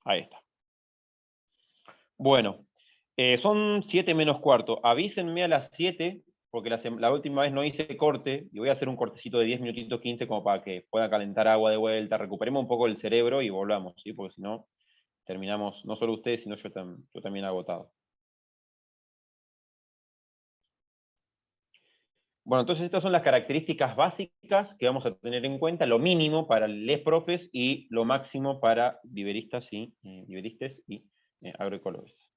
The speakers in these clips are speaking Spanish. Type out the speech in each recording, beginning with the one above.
Ahí está. Bueno, son 7 menos cuarto. Avísenme a las 7, porque la última vez no hice corte, y voy a hacer un cortecito de 10 minutitos, 15, como para que pueda calentar agua de vuelta, recuperemos un poco el cerebro y volvamos, ¿sí? Porque si no, terminamos, no solo ustedes, sino yo también agotado. Bueno, entonces estas son las características básicas que vamos a tener en cuenta, lo mínimo para les profes y lo máximo para viveristas y viveristes y agroecologistas.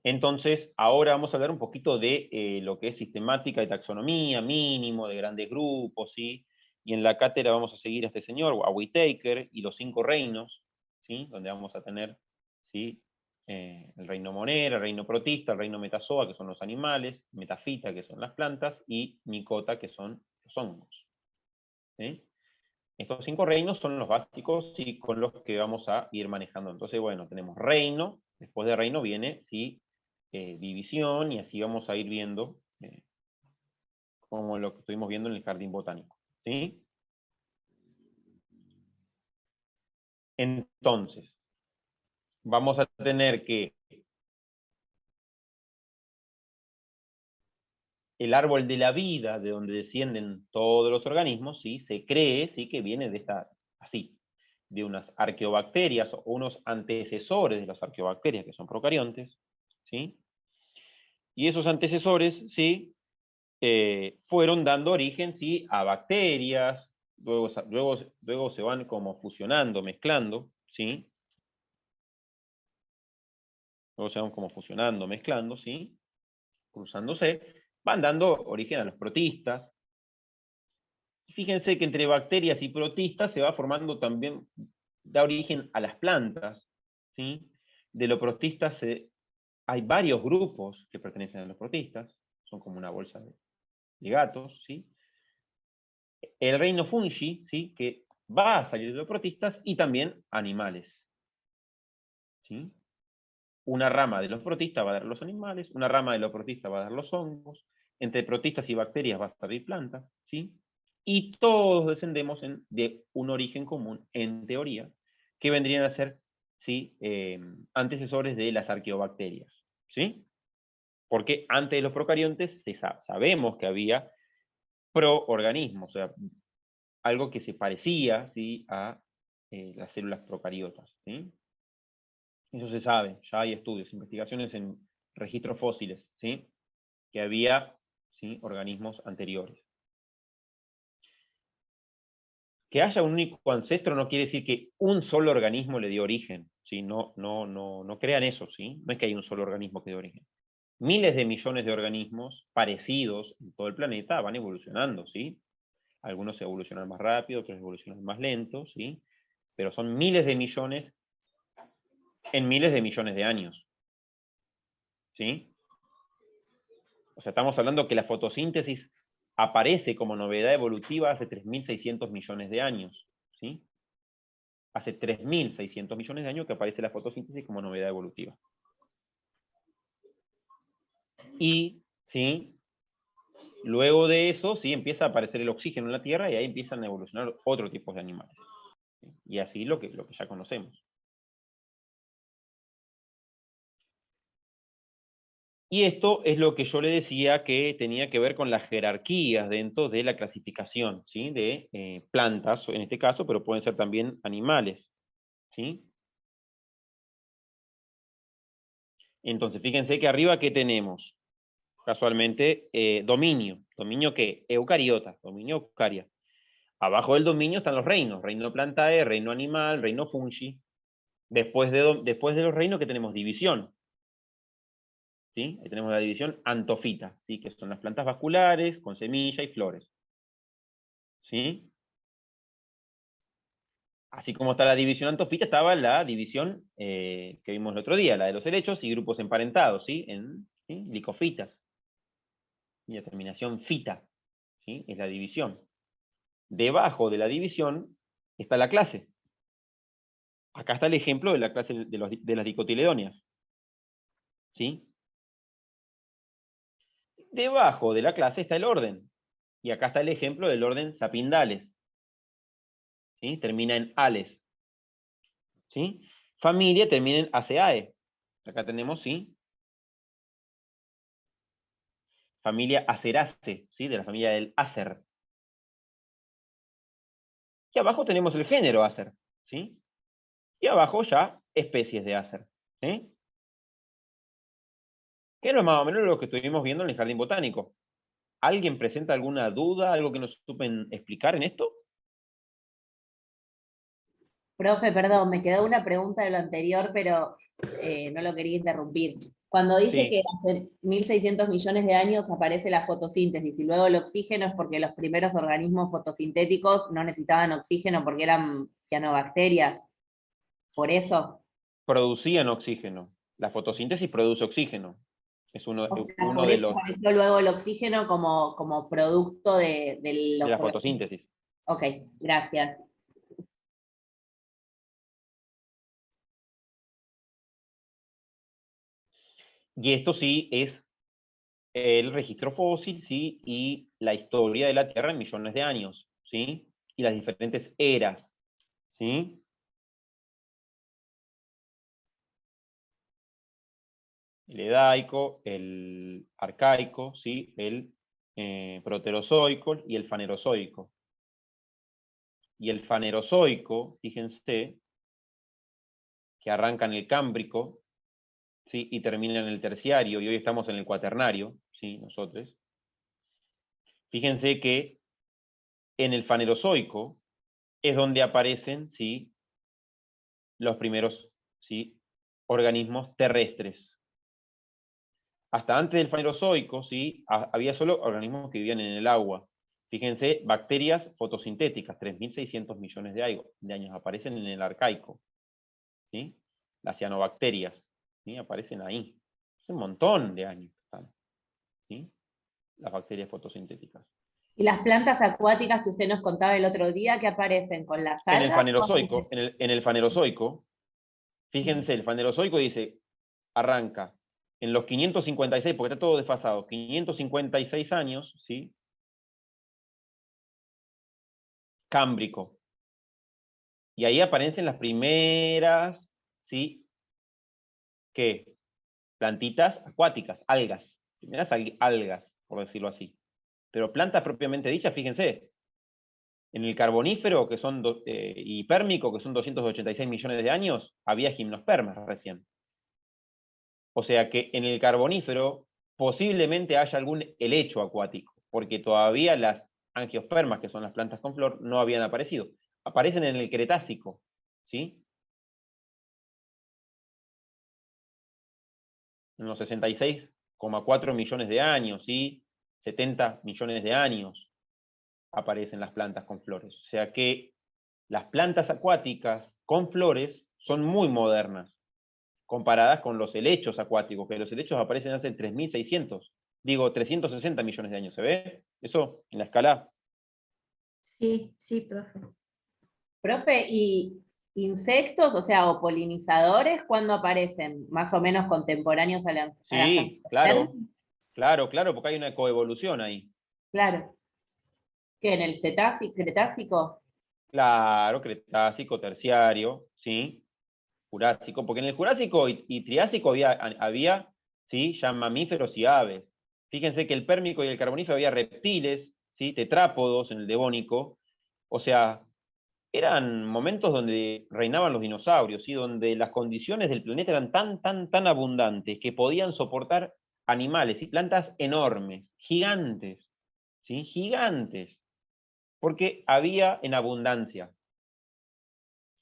Entonces, ahora vamos a hablar un poquito de lo que es sistemática y taxonomía, mínimo, de grandes grupos, ¿sí? Y en la cátedra vamos a seguir a este señor, a Whittaker, y los 5 reinos, ¿sí? Donde vamos a tener, ¿sí? El reino monera, el reino protista, el reino metazoa, que son los animales, metafita, que son las plantas, y micota, que son los hongos. ¿Sí? Estos 5 reinos son los básicos y con los que vamos a ir manejando. Entonces, bueno, tenemos reino, después de reino viene, ¿sí? División, y así vamos a ir viendo como lo que estuvimos viendo en el jardín botánico. ¿Sí? Entonces, vamos a tener que el árbol de la vida, de donde descienden todos los organismos, ¿sí? Se cree, ¿sí? Que viene de esta, así, de unas arqueobacterias o unos antecesores de las arqueobacterias, que son procariontes, ¿sí? Y esos antecesores, ¿sí? Fueron dando origen, ¿sí? A bacterias, luego se van como fusionando, mezclando, ¿sí? Luego se van como fusionando, mezclando, ¿sí? Cruzándose, van dando origen a los protistas. Y fíjense que entre bacterias y protistas se va formando también, da origen a las plantas, ¿sí? De los protistas hay varios grupos que pertenecen a los protistas, son como una bolsa de gatos, ¿sí? El reino fungi, ¿sí? Que va a salir de los protistas, y también animales, ¿sí? Una rama de los protistas va a dar los animales, una rama de los protistas va a dar los hongos, entre protistas y bacterias va a salir plantas, ¿sí? Y todos descendemos de un origen común, en teoría, que vendrían a ser, ¿sí? Antecesores de las arqueobacterias, ¿sí? Porque antes de los procariontes sabemos que había proorganismos, o sea, algo que se parecía, ¿sí? A las células procariotas, ¿sí? Eso se sabe, ya hay estudios, investigaciones en registros fósiles, ¿sí? Que había, ¿sí? Organismos anteriores. Que haya un único ancestro no quiere decir que un solo organismo le dio origen, ¿sí? No crean eso, ¿sí? No es que hay un solo organismo que dio origen. Miles de millones de organismos parecidos en todo el planeta van evolucionando, ¿sí? Algunos evolucionan más rápido, otros evolucionan más lento, ¿sí? Pero son miles de millones en miles de millones de años, ¿sí? O sea, estamos hablando que la fotosíntesis aparece como novedad evolutiva hace 3.600 millones de años, ¿sí? Hace 3.600 millones de años que aparece la fotosíntesis como novedad evolutiva. Y, ¿sí? Luego de eso, sí, empieza a aparecer el oxígeno en la Tierra, y ahí empiezan a evolucionar otros tipos de animales. ¿Sí? Y así lo que ya conocemos. Y esto es lo que yo le decía que tenía que ver con las jerarquías dentro de la clasificación, ¿sí? De plantas, en este caso, pero pueden ser también animales, ¿sí? Entonces, fíjense que arriba, ¿qué tenemos? Casualmente, dominio. ¿Dominio qué? Eucariotas, dominio eucaria. Abajo del dominio están los reinos, reino plantae, reino animal, reino fungi. Después de los reinos, ¿qué tenemos? División. ¿Sí? Ahí tenemos la división antofita, ¿sí? Que son las plantas vasculares, con semilla y flores. ¿Sí? Así como está la división antofita, estaba la división que vimos el otro día, la de los helechos y grupos emparentados, ¿sí? ¿Sí? Licofitas. Y la terminación fita, ¿sí? Es la división. Debajo de la división está la clase. Acá está el ejemplo de la clase de las dicotiledóneas, ¿sí? Debajo de la clase está el orden. Y acá está el ejemplo del orden Sapindales. ¿sí? Termina en ales. ¿Sí? Familia termina en aceae. Acá tenemos, ¿sí? Familia Acerace, ¿sí? De la familia del Acer. Y abajo tenemos el género Acer, ¿sí? Y abajo ya especies de Acer, ¿sí? Que es más o menos lo que estuvimos viendo en el jardín botánico. ¿Alguien presenta alguna duda, algo que nos supen explicar en esto? Profe, perdón, me quedó una pregunta de lo anterior, pero no lo quería interrumpir. Cuando dice que Sí, hace 1.600 millones de años aparece la fotosíntesis y luego el oxígeno es porque los primeros organismos fotosintéticos no necesitaban oxígeno porque eran cianobacterias. ¿Por eso? producían oxígeno. La fotosíntesis produce oxígeno. Es uno, O sea, uno por de eso los apareció luego el oxígeno como producto de de los la organismos. fotosíntesis. Ok, gracias. Y esto sí es el registro fósil, ¿sí? Y la historia de la Tierra en millones de años, ¿sí? Y las diferentes eras, ¿sí? El edaico, el arcaico, ¿sí? El proterozoico y el fanerozoico. Y el fanerozoico, fíjense, que arranca en el cámbrico, ¿sí? Y termina en el terciario, y hoy estamos en el cuaternario, ¿sí? Nosotros. Fíjense que en el fanerozoico es donde aparecen, ¿sí? Los primeros, ¿sí? Organismos terrestres. Hasta antes del fanerozoico, ¿sí? Había solo organismos que vivían en el agua. Fíjense, bacterias fotosintéticas, 3.600 millones de años, aparecen en el arcaico, ¿sí? Las cianobacterias, ¿sí? Aparecen ahí. Es un montón de años, ¿sí? Las bacterias fotosintéticas. ¿Y las plantas acuáticas que usted nos contaba el otro día que aparecen con las En el algas? fanerozoico, en el fanerozoico, fíjense, el fanerozoico dice, arranca en los 556, porque está todo desfasado, 556 años, ¿sí? Cámbrico. Y ahí aparecen las primeras, ¿sí? ¿Qué? Plantitas acuáticas, algas. Primeras algas, por decirlo así. Pero plantas propiamente dichas, fíjense, en el carbonífero, que son y pérmico, que son 286 millones de años, había gimnospermas recién. O sea que en el carbonífero posiblemente haya algún helecho acuático, porque todavía las angiospermas, que son las plantas con flor, no habían aparecido. Aparecen en el Cretácico, ¿sí? En los 66,4 millones de años, ¿sí? 70 millones de años aparecen las plantas con flores. O sea que las plantas acuáticas con flores son muy modernas, comparadas con los helechos acuáticos, que los helechos aparecen hace 3.600, digo, 360 millones de años. ¿Se ve? Eso en la escala. Sí, sí, profe. Profe, ¿y insectos, o sea, o polinizadores, cuándo aparecen? Más o menos contemporáneos a las Sí, angiospermas. claro, claro, claro, porque hay una coevolución ahí. Claro. ¿Que en el Cretácico? Claro, Cretácico, Terciario, ¿sí? Jurásico, porque en el Jurásico y Triásico había, ¿sí? Ya mamíferos y aves. Fíjense que el Pérmico y el Carbonífero había reptiles, ¿sí? Tetrápodos en el Devónico. O sea, eran momentos donde reinaban los dinosaurios, ¿sí? Donde las condiciones del planeta eran tan, tan, tan abundantes que podían soportar animales y plantas enormes, gigantes, ¿sí? Gigantes, porque había en abundancia.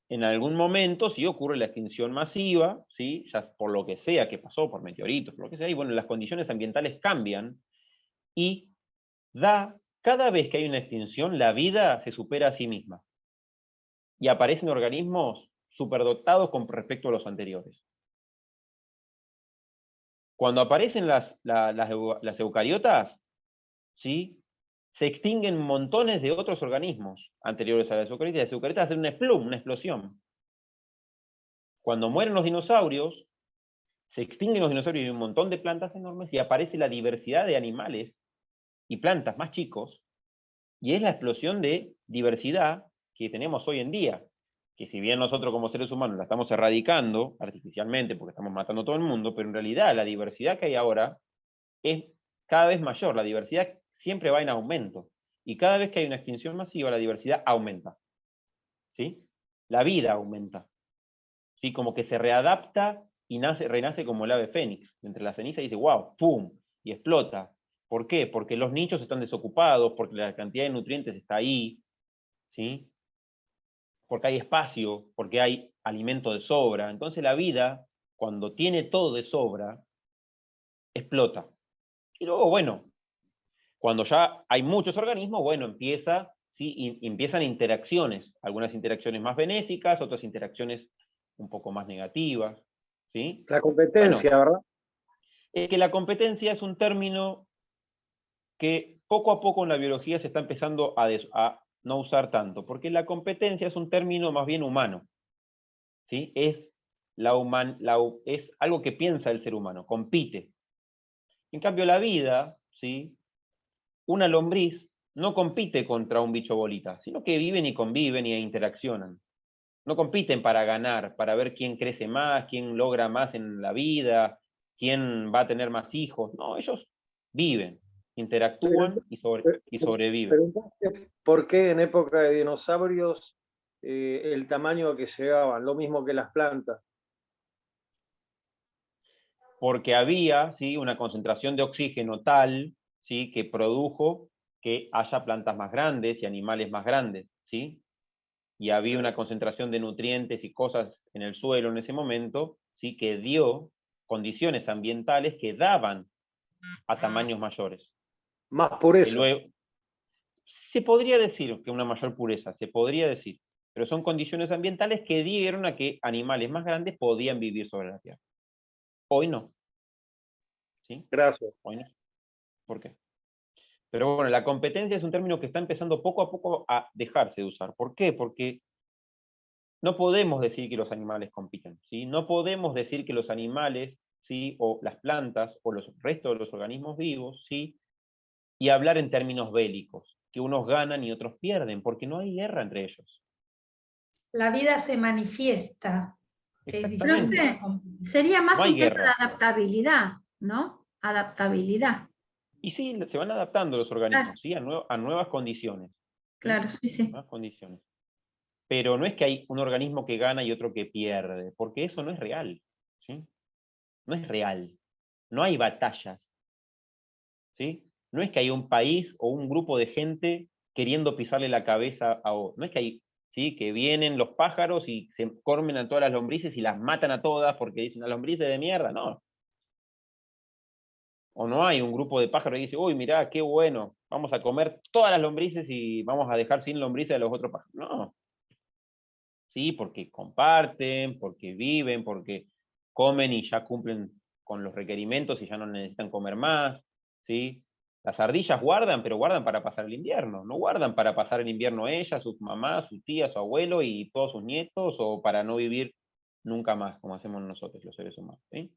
En algún momento, si ocurre la extinción masiva, ¿sí? Ya por lo que sea que pasó, por meteoritos, por lo que sea, y bueno, las condiciones ambientales cambian y cada vez que hay una extinción, la vida se supera a sí misma y aparecen organismos superdotados con respecto a los anteriores. Cuando aparecen las eucariotas, ¿sí? Se extinguen montones de otros organismos anteriores a las eucariotas, y las eucariotas hacen una explosión. Cuando mueren los dinosaurios, se extinguen los dinosaurios y un montón de plantas enormes y aparece la diversidad de animales y plantas más chicos, y es la explosión de diversidad que tenemos hoy en día, que si bien nosotros como seres humanos la estamos erradicando artificialmente porque estamos matando a todo el mundo, pero en realidad la diversidad que hay ahora es cada vez mayor, la diversidad siempre va en aumento, y cada vez que hay una extinción masiva, la diversidad aumenta, ¿sí? La vida aumenta, ¿sí? Como que se readapta y renace como el ave fénix, entre la ceniza y dice, wow, ¡pum!, y explota. ¿Por qué? Porque los nichos están desocupados, porque la cantidad de nutrientes está ahí, ¿sí? Porque hay espacio, porque hay alimento de sobra. Entonces la vida, cuando tiene todo de sobra, explota. Y luego, bueno, cuando ya hay muchos organismos, bueno, empiezan interacciones, algunas interacciones más benéficas, otras interacciones un poco más negativas, ¿sí? La Bueno, competencia, ¿verdad? es que la competencia es un término que poco a poco en la biología se está empezando a no usar tanto, porque la competencia es un término más bien humano, ¿sí? Es algo que piensa el ser humano, compite. En cambio, la vida, ¿sí? Una lombriz no compite contra un bicho bolita, sino que viven y conviven y interaccionan. No compiten para ganar, para ver quién crece más, quién logra más en la vida, quién va a tener más hijos. No, ellos viven, interactúan y sobreviven. Preguntaste por qué en época de dinosaurios el tamaño a que llegaban, lo mismo que las plantas. Porque había, ¿sí?, una concentración de oxígeno tal, ¿sí?, que produjo que haya plantas más grandes y animales más grandes, ¿sí? Y había una concentración de nutrientes y cosas en el suelo en ese momento, ¿sí?, que dio condiciones ambientales que daban a tamaños mayores. Más Que pureza. luego, se podría decir que una mayor pureza, se podría decir, pero son condiciones ambientales que dieron a que animales más grandes podían vivir sobre la Tierra. Hoy no. ¿Sí? Gracias. Hoy no. ¿Por qué? Pero bueno, la competencia es un término que está empezando poco a poco a dejarse de usar. ¿Por qué? Porque no podemos decir que los animales compiten, ¿sí? No podemos decir que los animales, ¿sí?, o las plantas, o los restos de los organismos vivos, ¿sí?, y hablar en términos bélicos, que unos ganan y otros pierden, porque no hay guerra entre ellos. La vida se manifiesta. Es Exactamente. distinto a competir. Sería más No hay un tema de guerra. adaptabilidad, ¿no? Adaptabilidad. Y sí, se van adaptando los Claro, organismos, ¿sí?, a nuevas condiciones. ¿Sí? claro, sí, sí. Nuevas condiciones. Pero no es que hay un organismo que gana y otro que pierde, porque eso no es real, ¿sí? No es real. No hay batallas, ¿sí? No es que hay un país o un grupo de gente queriendo pisarle la cabeza a otro. No es que hay, ¿sí?, que vienen los pájaros y se comen a todas las lombrices y las matan a todas porque dicen, las lombrices de mierda, no. O no hay un grupo de pájaros que dice, uy, mirá, qué bueno, vamos a comer todas las lombrices y vamos a dejar sin lombrices a los otros pájaros. No. Sí, porque comparten, porque viven, porque comen y ya cumplen con los requerimientos y ya no necesitan comer más, ¿sí? Las ardillas guardan, pero guardan para pasar el invierno, no guardan para pasar el invierno ellas, sus mamás, su tía, su abuelo y todos sus nietos, o para no vivir nunca más, como hacemos nosotros los seres humanos, ¿sí?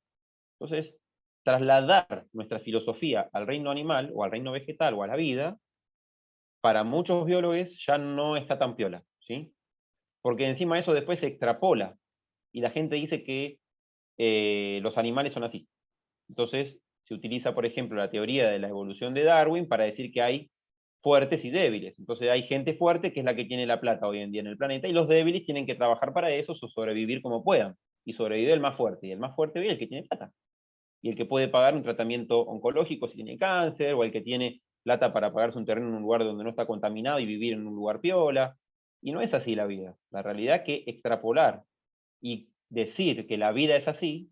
Entonces, trasladar nuestra filosofía al reino animal, o al reino vegetal, o a la vida, para muchos biólogos ya no está tan piola, ¿sí? Porque encima eso después se extrapola, y la gente dice que los animales son así. Entonces, se utiliza, por ejemplo, la teoría de la evolución de Darwin para decir que hay fuertes y débiles. Entonces hay gente fuerte que es la que tiene la plata hoy en día en el planeta, y los débiles tienen que trabajar para eso o sobrevivir como puedan. Y sobrevive el más fuerte, y el más fuerte es el que tiene plata. Y el que puede pagar un tratamiento oncológico si tiene cáncer, o el que tiene plata para pagarse un terreno en un lugar donde no está contaminado y vivir en un lugar piola. Y no es así la vida. La realidad es que extrapolar y decir que la vida es así,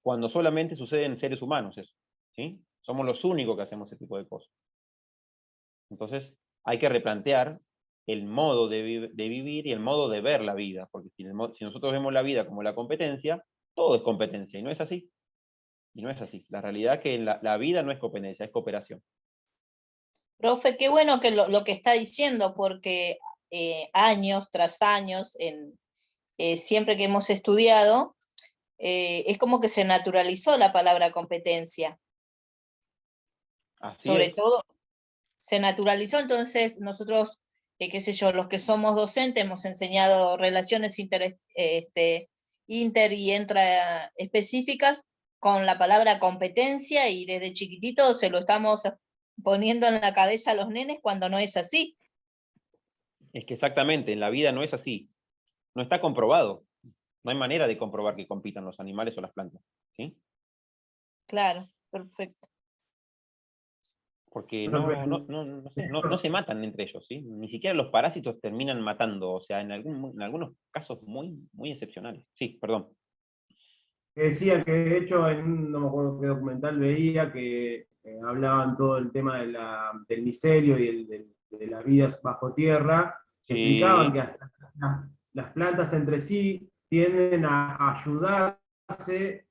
cuando solamente sucede en seres humanos eso, ¿sí? Somos los únicos que hacemos ese tipo de cosas. Entonces, hay que replantear el modo de vivir y el modo de ver la vida, porque si nosotros vemos la vida como la competencia, todo es competencia, y no es así. Y no es así. La realidad es que la vida no es competencia, es cooperación. Profe, qué bueno que lo que está diciendo, porque años tras años, siempre que hemos estudiado, es como que se naturalizó la palabra competencia. Así Sobre es. todo, se naturalizó, entonces nosotros qué sé yo, los que somos docentes hemos enseñado relaciones inter y intra específicas con la palabra competencia, y desde chiquitito se lo estamos poniendo en la cabeza a los nenes cuando no es así. Es que exactamente, en la vida no es así. No está comprobado. No hay manera de comprobar que compitan los animales o las plantas, ¿sí? Claro, perfecto. Porque no se matan entre ellos, ¿sí? Ni siquiera los parásitos terminan matando, o sea, en algunos casos muy, muy excepcionales. Sí, perdón. Decía que de hecho no me acuerdo qué documental veía, que hablaban todo el tema del micelio y de la vida bajo tierra, Sí. explicaban que hasta las plantas entre sí tienden a ayudarse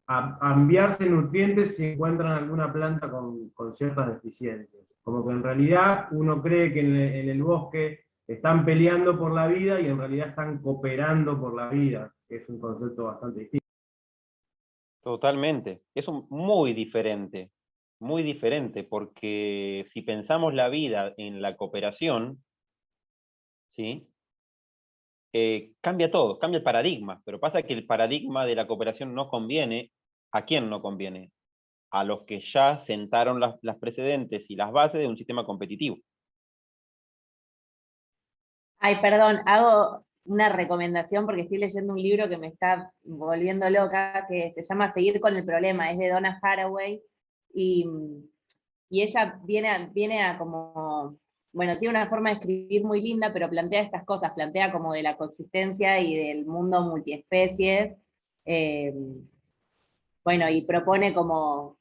a enviarse nutrientes si encuentran alguna planta con ciertas deficiencias. Como que en realidad uno cree que en el bosque están peleando por la vida y en realidad están cooperando por la vida, que es un concepto bastante distinto. Totalmente. Es muy diferente, porque si pensamos la vida en la cooperación, ¿sí? Cambia todo, cambia el paradigma, pero pasa que el paradigma de la cooperación no conviene. ¿A quién no conviene? A los que ya sentaron las precedentes y las bases de un sistema competitivo. Ay, perdón, hago una recomendación porque estoy leyendo un libro que me está volviendo loca, que se llama Seguir con el problema, es de Donna Haraway, y ella viene a como, bueno, tiene una forma de escribir muy linda, pero plantea estas cosas, plantea como de la coexistencia y del mundo multiespecies, bueno, y propone como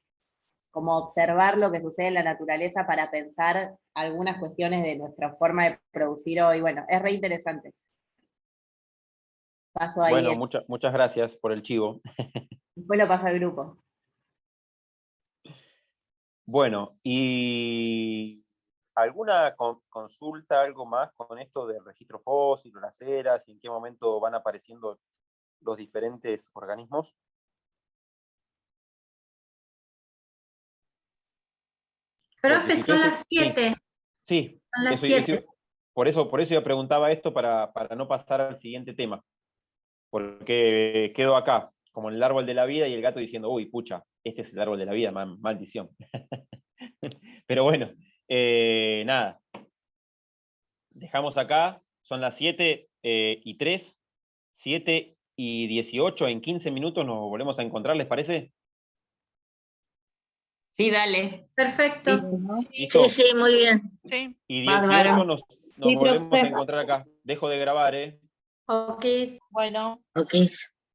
observar lo que sucede en la naturaleza para pensar algunas cuestiones de nuestra forma de producir hoy. Bueno, es re interesante. Paso ahí. Bueno, muchas gracias por el chivo. Después lo paso al grupo. Bueno, ¿y alguna consulta, algo más con esto del registro fósil, las eras, y en qué momento van apareciendo los diferentes organismos? Profe, son las 7. Sí, Son las 7. por eso yo preguntaba esto para no pasar al siguiente tema, porque quedo acá, como en el árbol de la vida, y el gato diciendo, uy, pucha, este es el árbol de la vida, maldición. Pero bueno, nada, dejamos acá, son las 7:03, 7:18, en 15 minutos nos volvemos a encontrar, ¿les parece? Sí, dale. Perfecto. Sí, ¿Listo? sí, muy bien. Sí. Y Bárbaro. 18 nos Sí, volvemos profe. a encontrar acá. Dejo de grabar, ¿eh? Ok. Bueno. Ok.